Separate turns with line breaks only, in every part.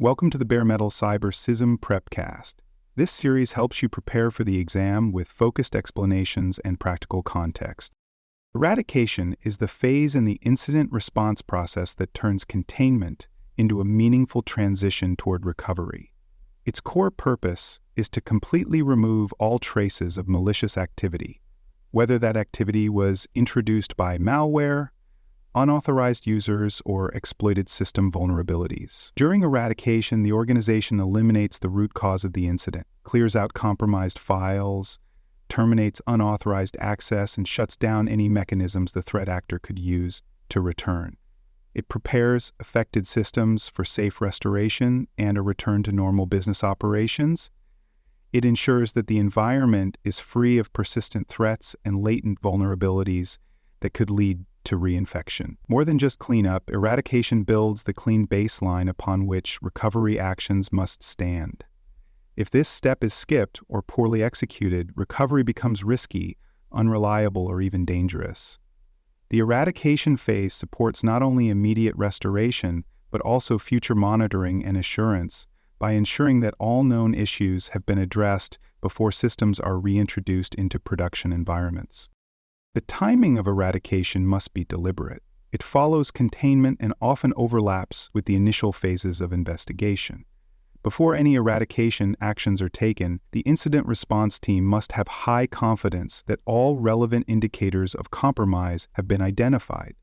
Welcome to the Bare Metal Cyber SISM Prepcast. This series helps you prepare for the exam with focused explanations and practical context. Eradication is the phase in the incident response process that turns containment into a meaningful transition toward recovery. Its core purpose is to completely remove all traces of malicious activity, whether that activity was introduced by malware, unauthorized users, or exploited system vulnerabilities. During eradication, the organization eliminates the root cause of the incident, clears out compromised files, terminates unauthorized access, and shuts down any mechanisms the threat actor could use to return. It prepares affected systems for safe restoration and a return to normal business operations. It ensures that the environment is free of persistent threats and latent vulnerabilities that could lead to reinfection. More than just cleanup, eradication builds the clean baseline upon which recovery actions must stand. If this step is skipped or poorly executed, recovery becomes risky, unreliable, or even dangerous. The eradication phase supports not only immediate restoration, but also future monitoring and assurance by ensuring that all known issues have been addressed before systems are reintroduced into production environments. The timing of eradication must be deliberate. It follows containment and often overlaps with the initial phases of investigation. Before any eradication actions are taken, the incident response team must have high confidence that all relevant indicators of compromise have been identified.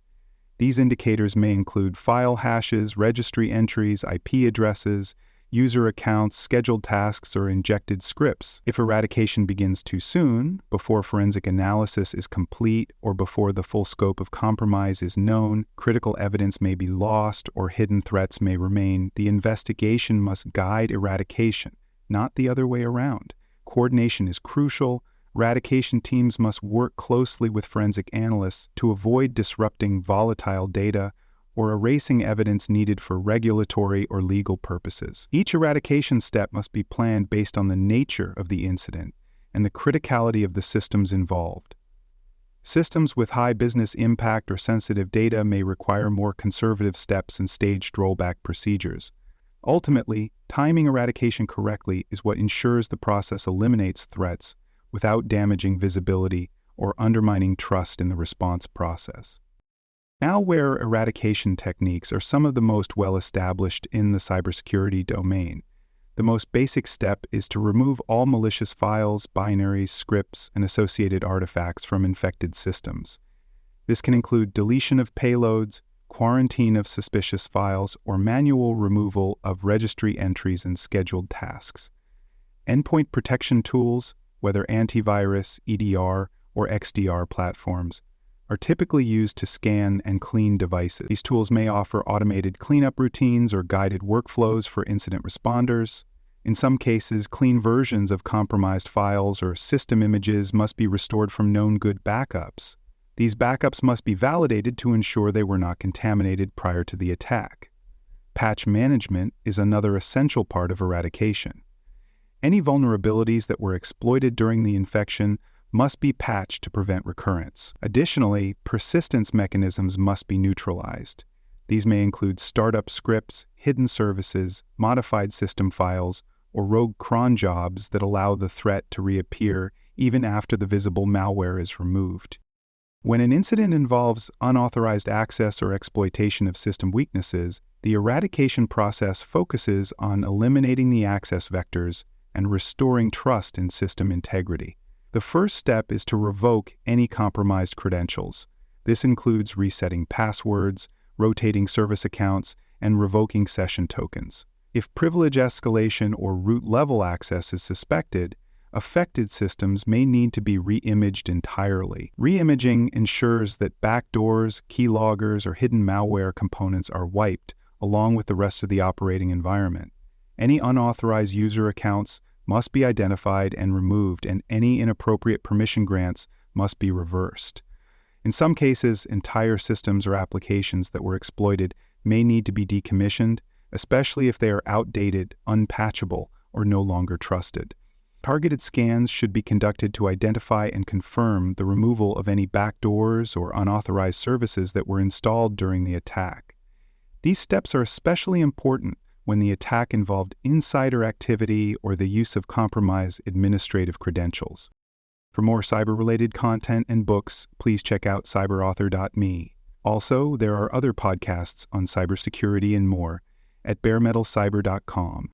These indicators may include file hashes, registry entries, IP addresses, user accounts, scheduled tasks, or injected scripts. If eradication begins too soon, before forensic analysis is complete, or before the full scope of compromise is known, critical evidence may be lost or hidden threats may remain. The investigation must guide eradication, not the other way around. Coordination is crucial. Eradication teams must work closely with forensic analysts to avoid disrupting volatile data or erasing evidence needed for regulatory or legal purposes. Each eradication step must be planned based on the nature of the incident and the criticality of the systems involved. Systems with high business impact or sensitive data may require more conservative steps and staged rollback procedures. Ultimately, timing eradication correctly is what ensures the process eliminates threats without damaging visibility or undermining trust in the response process. Malware eradication techniques are some of the most well-established in the cybersecurity domain. The most basic step is to remove all malicious files, binaries, scripts, and associated artifacts from infected systems. This can include deletion of payloads, quarantine of suspicious files, or manual removal of registry entries and scheduled tasks. Endpoint protection tools, whether antivirus, EDR, or XDR platforms, are typically used to scan and clean devices. These tools may offer automated cleanup routines or guided workflows for incident responders. In some cases, clean versions of compromised files or system images must be restored from known good backups. These backups must be validated to ensure they were not contaminated prior to the attack. Patch management is another essential part of eradication. Any vulnerabilities that were exploited during the infection must be patched to prevent recurrence. Additionally, persistence mechanisms must be neutralized. These may include startup scripts, hidden services, modified system files, or rogue cron jobs that allow the threat to reappear even after the visible malware is removed. When an incident involves unauthorized access or exploitation of system weaknesses, the eradication process focuses on eliminating the access vectors and restoring trust in system integrity. The first step is to revoke any compromised credentials. This includes resetting passwords, rotating service accounts, and revoking session tokens. If privilege escalation or root-level access is suspected, affected systems may need to be re-imaged entirely. Re-imaging ensures that backdoors, keyloggers, or hidden malware components are wiped, along with the rest of the operating environment. Any unauthorized user accounts must be identified and removed, and any inappropriate permission grants must be reversed. In some cases, entire systems or applications that were exploited may need to be decommissioned, especially if they are outdated, unpatchable, or no longer trusted. Targeted scans should be conducted to identify and confirm the removal of any backdoors or unauthorized services that were installed during the attack. These steps are especially important when the attack involved insider activity or the use of compromised administrative credentials. For more cyber-related content and books, please check out cyberauthor.me. Also, there are other podcasts on cybersecurity and more at baremetalcyber.com.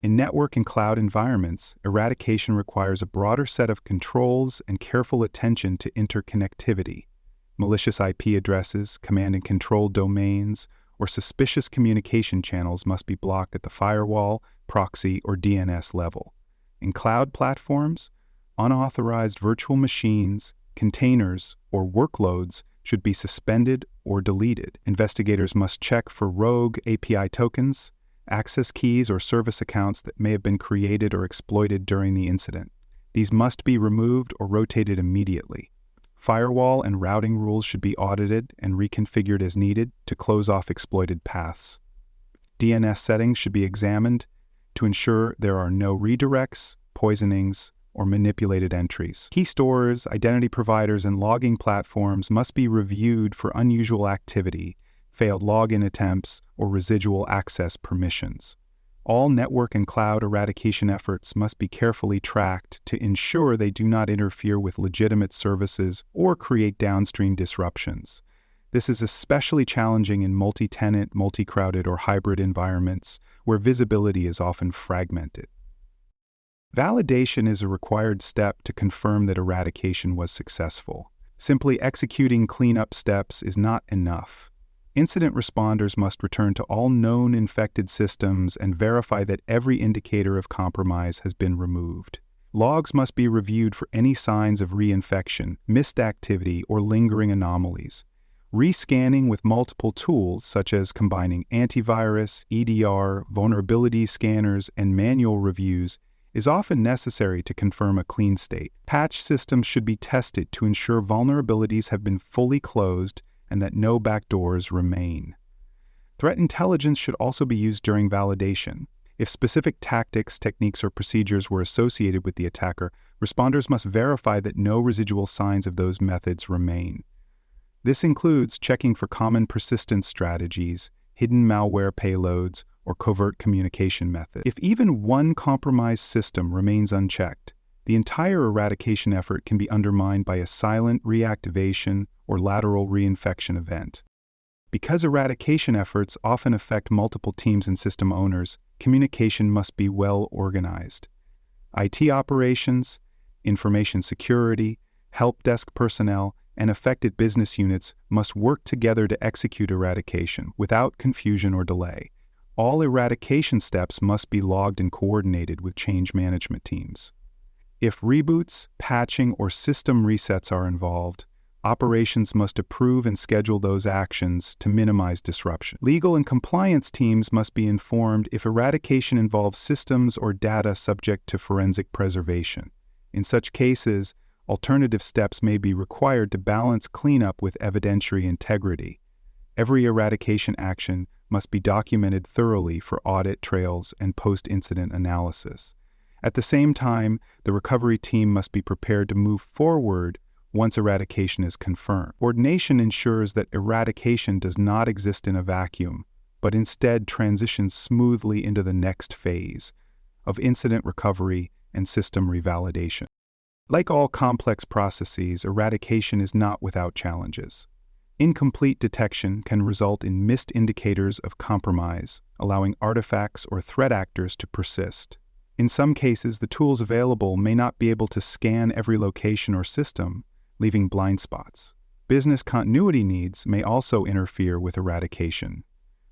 In network and cloud environments, eradication requires a broader set of controls and careful attention to interconnectivity. Malicious IP addresses, command and control domains, or suspicious communication channels must be blocked at the firewall, proxy, or DNS level. In cloud platforms, unauthorized virtual machines, containers, or workloads should be suspended or deleted. Investigators must check for rogue API tokens, access keys, or service accounts that may have been created or exploited during the incident. These must be removed or rotated immediately. Firewall and routing rules should be audited and reconfigured as needed to close off exploited paths. DNS settings should be examined to ensure there are no redirects, poisonings, or manipulated entries. Key stores, identity providers, and logging platforms must be reviewed for unusual activity, failed login attempts, or residual access permissions. All network and cloud eradication efforts must be carefully tracked to ensure they do not interfere with legitimate services or create downstream disruptions. This is especially challenging in multi-tenant, multi-crowded, or hybrid environments where visibility is often fragmented. Validation is a required step to confirm that eradication was successful. Simply executing cleanup steps is not enough. Incident responders must return to all known infected systems and verify that every indicator of compromise has been removed. Logs must be reviewed for any signs of reinfection, missed activity, or lingering anomalies. Rescanning with multiple tools, such as combining antivirus, EDR, vulnerability scanners, and manual reviews, is often necessary to confirm a clean state. Patch systems should be tested to ensure vulnerabilities have been fully closed and that no backdoors remain. Threat intelligence should also be used during validation. If specific tactics, techniques, or procedures were associated with the attacker, responders must verify that no residual signs of those methods remain. This includes checking for common persistence strategies, hidden malware payloads, or covert communication methods. If even one compromised system remains unchecked, the entire eradication effort can be undermined by a silent reactivation or lateral reinfection event. Because eradication efforts often affect multiple teams and system owners, communication must be well organized. IT operations, information security, help desk personnel, and affected business units must work together to execute eradication without confusion or delay. All eradication steps must be logged and coordinated with change management teams. If reboots, patching, or system resets are involved, operations must approve and schedule those actions to minimize disruption. Legal and compliance teams must be informed if eradication involves systems or data subject to forensic preservation. In such cases, alternative steps may be required to balance cleanup with evidentiary integrity. Every eradication action must be documented thoroughly for audit trails and post-incident analysis. At the same time, the recovery team must be prepared to move forward once eradication is confirmed. Coordination ensures that eradication does not exist in a vacuum, but instead transitions smoothly into the next phase of incident recovery and system revalidation. Like all complex processes, eradication is not without challenges. Incomplete detection can result in missed indicators of compromise, allowing artifacts or threat actors to persist. In some cases, the tools available may not be able to scan every location or system, leaving blind spots. Business continuity needs may also interfere with eradication.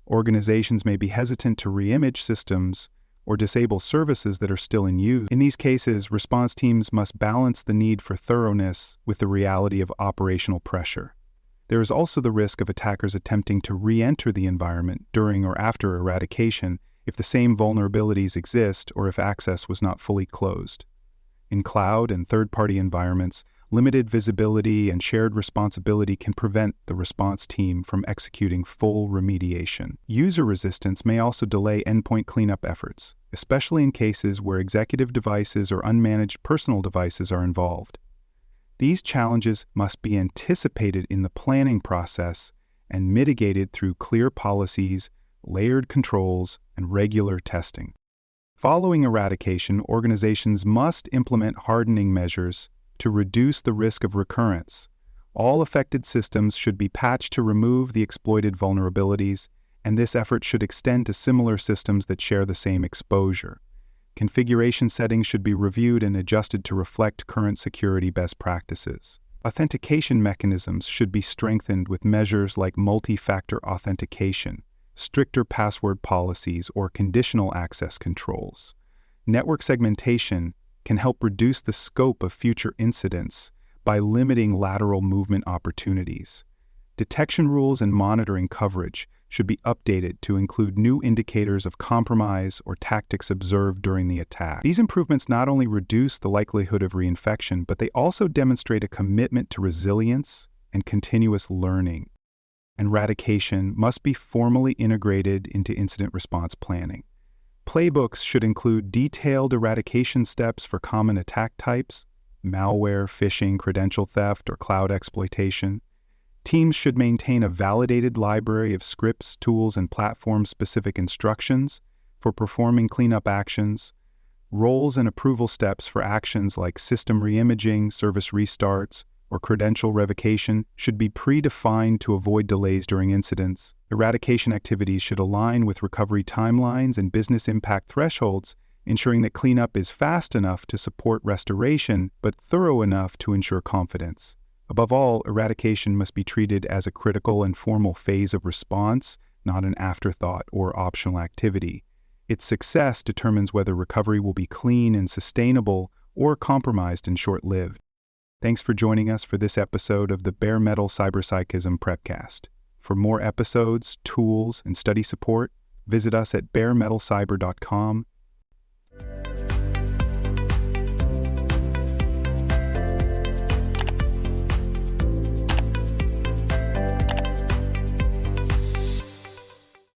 Organizations may be hesitant to re-image systems or disable services that are still in use. In these cases, response teams must balance the need for thoroughness with the reality of operational pressure. There is also the risk of attackers attempting to re-enter the environment during or after eradication if the same vulnerabilities exist or if access was not fully closed. In cloud and third-party environments, limited visibility and shared responsibility can prevent the response team from executing full remediation. User resistance may also delay endpoint cleanup efforts, especially in cases where executive devices or unmanaged personal devices are involved. These challenges must be anticipated in the planning process and mitigated through clear policies, layered controls, and regular testing. Following eradication, organizations must implement hardening measures to reduce the risk of recurrence. All affected systems should be patched to remove the exploited vulnerabilities, and this effort should extend to similar systems that share the same exposure. Configuration settings should be reviewed and adjusted to reflect current security best practices. Authentication mechanisms should be strengthened with measures like multi-factor authentication, stricter password policies, or conditional access controls. Network segmentation can help reduce the scope of future incidents by limiting lateral movement opportunities. Detection rules and monitoring coverage should be updated to include new indicators of compromise or tactics observed during the attack. These improvements not only reduce the likelihood of reinfection, but they also demonstrate a commitment to resilience and continuous learning. Eradication must be formally integrated into incident response planning. Playbooks should include detailed eradication steps for common attack types, malware, phishing, credential theft, or cloud exploitation. Teams should maintain a validated library of scripts, tools, and platform-specific instructions for performing cleanup actions. Roles and approval steps for actions like system reimaging, service restarts, or credential revocation should be predefined to avoid delays during incidents. Eradication activities should align with recovery timelines and business impact thresholds, ensuring that cleanup is fast enough to support restoration, but thorough enough to ensure confidence. Above all, eradication must be treated as a critical and formal phase of response, not an afterthought or optional activity. Its success determines whether recovery will be clean and sustainable or compromised and short-lived. Thanks for joining us for this episode of the Bare Metal Cyberpsychism Prepcast. For more episodes, tools, and study support, visit us at baremetalcyber.com